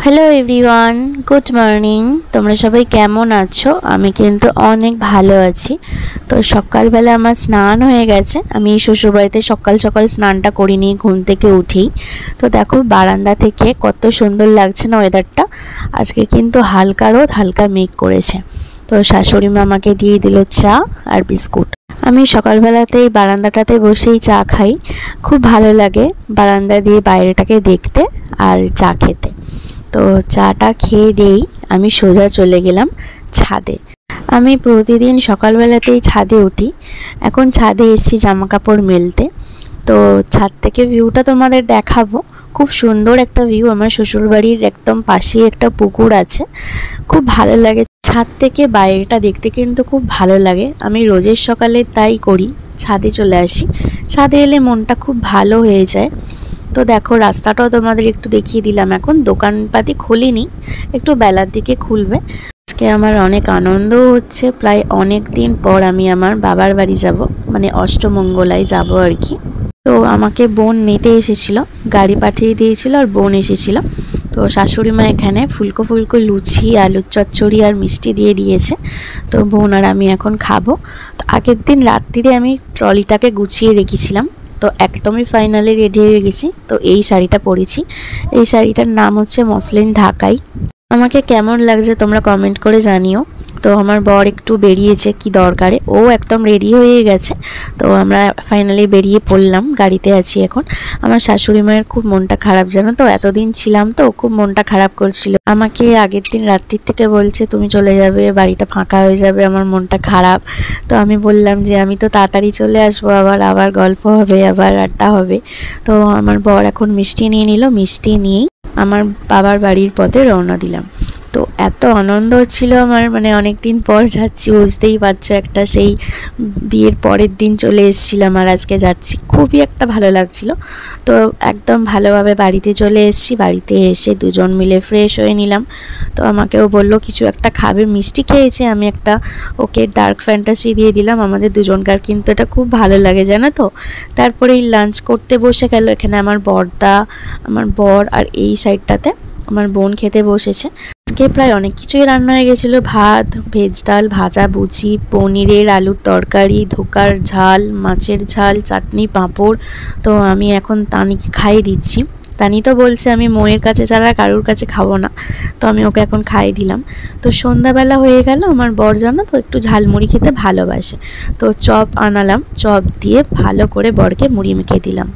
Hello everyone, good morning. তোমরা সবাই কেমন আছো? আমি কিন্তু অনেক ভালো আছি। তো সকালবেলা আমার স্নান হয়ে গেছে। আমি শ্বশুরবাড়িতে সকাল সকাল স্নানটা করিনি, ঘুম থেকে উঠেই। তো দেখো বারান্দা থেকে কত সুন্দর লাগছে না ওয়েদারটা। আজকে কিন্তু হালকা রোদ, হালকা মেঘ করেছে। তো শাশুড়ি মা আমাকে দিয়ে দিল চা আর বিস্কুট। আমি সকালবেলাতেই বারান্দাটাতে বসেই চা খাই। খুব ভালো লাগে বারান্দা দিয়ে বাইরেটাকে দেখতে আর চা খেতে। তো চাটা খেয়ে দিয়েই আমি সোজা চলে গেলাম ছাদে। আমি প্রতিদিন সকালবেলাতেই ছাদে উঠি। এখন ছাদে এসেছি জামা কাপড় মেলতে। তো ছাদ থেকে ভিউটা তোমাদের দেখাবো। খুব সুন্দর একটা ভিউ। আমার শ্বশুরবাড়ির একদম পাশেই একটা পুকুর আছে। খুব ভালো লাগে ছাদ থেকে বাইরেটা দেখতে, কিন্তু খুব ভালো লাগে। আমি রোজের সকালে তাই করি, ছাদে চলে আসি। ছাদে এলে মনটা খুব ভালো হয়ে যায়। তো দেখো রাস্তাটাও তোমাদের একটু দেখিয়ে দিলাম। এখন দোকানপাতি খুলিনি, একটু বেলার দিকে খুলবে। আজকে আমার অনেক আনন্দও হচ্ছে। প্রায় অনেক দিন পর আমি আমার বাবার বাড়ি যাব, মানে অষ্টমঙ্গলায় যাব আর কি। তো আমাকে বোন নিতে এসেছিল, গাড়ি পাঠিয়ে দিয়েছিল আর বোন এসেছিল। তো শাশুড়ি মা এখানে ফুলকো ফুলকো লুচি, আলুর চচ্চড়ি আর মিষ্টি দিয়ে দিয়েছে। তো বোন আর আমি এখন খাবো। তো আগের দিন রাত্রিরে আমি ট্রলিটাকে গুছিয়ে রেখেছিলাম। তো একদমই ফাইনালি রেডি হয়ে গেছি। তো এই শাড়িটা পরেছি। এই শাড়িটার নাম হচ্ছে মসলিন ঢাকাই। আমাকে কেমন লাগছে তোমরা কমেন্ট করে জানিও। তো আমার বর একটু বেরিয়েছে কি দরকারে, ও একদম রেডি হয়ে গেছে। তো আমরা ফাইনালি বেরিয়ে পড়লাম, গাড়িতে আছি এখন। আমার শাশুড়ি মায়ের খুব মনটা খারাপ, জানো তো, এতদিন ছিলাম তো খুব মনটা খারাপ করছিল। আমাকে আগের দিন রাত্রির থেকে বলছে তুমি চলে যাবে, বাড়িটা ফাঁকা হয়ে যাবে, আমার মনটা খারাপ। তো আমি বললাম যে আমি তো তাড়াতাড়ি চলে আসবো, আবার গল্প হবে, আবার আড্ডা হবে। তো আমার বর এখন মিষ্টি নিয়ে নিল, মিষ্টি নিয়েই আমার বাবার বাড়ির পথে রওনা দিলাম। তো এত আনন্দ হচ্ছিল আমার, মানে অনেক দিন পর যাচ্ছি, বুঝতেই পারছো, একটা সেই বিয়ের পরের দিন চলে এসেছিলাম আর আজকে যাচ্ছি, খুবই একটা ভালো লাগছিল। তো একদম ভালোভাবে বাড়িতে চলে এসেছি। বাড়িতে এসে দুজন মিলে ফ্রেশ হয়ে নিলাম। তো আমাকেও বললো কিছু একটা খাবে, মিষ্টি খেয়েছে, আমি একটা ওকে ডার্ক ফ্যান্টাসি দিয়ে দিলাম। আমাদের দুজনকার কিন্তু এটা খুব ভালো লাগে, জানো তো। তারপরেই লাঞ্চ করতে বসে গেল। এখানে আমার বড়দা, আমার বর আর এই সাইডটাতে আমার বোন খেতে বসেছে। আজকে প্রায় অনেক কিছুই রান্না হয়ে গেছিলো। ভাত, ভেজ ডাল, ভাজা ভুজি, পনিরের আলুর তরকারি, ধোকার ঝাল, মাছের ঝাল, চাটনি, পাঁপড়। তো আমি এখন তানিকে খাইয়ে দিচ্ছি। তানি তো বলছে আমি মোয়ের কাছে ছাড়া কারুর কাছে খাবো না। তো আমি ওকে এখন খাইয়ে দিলাম। তো সন্ধ্যাবেলা হয়ে গেল। আমার বর জানো তো একটু ঝালমুড়ি খেতে ভালোবাসে। তো চপ আনালাম, চপ দিয়ে ভালো করে বরকে মুড়ি মেখে দিলাম।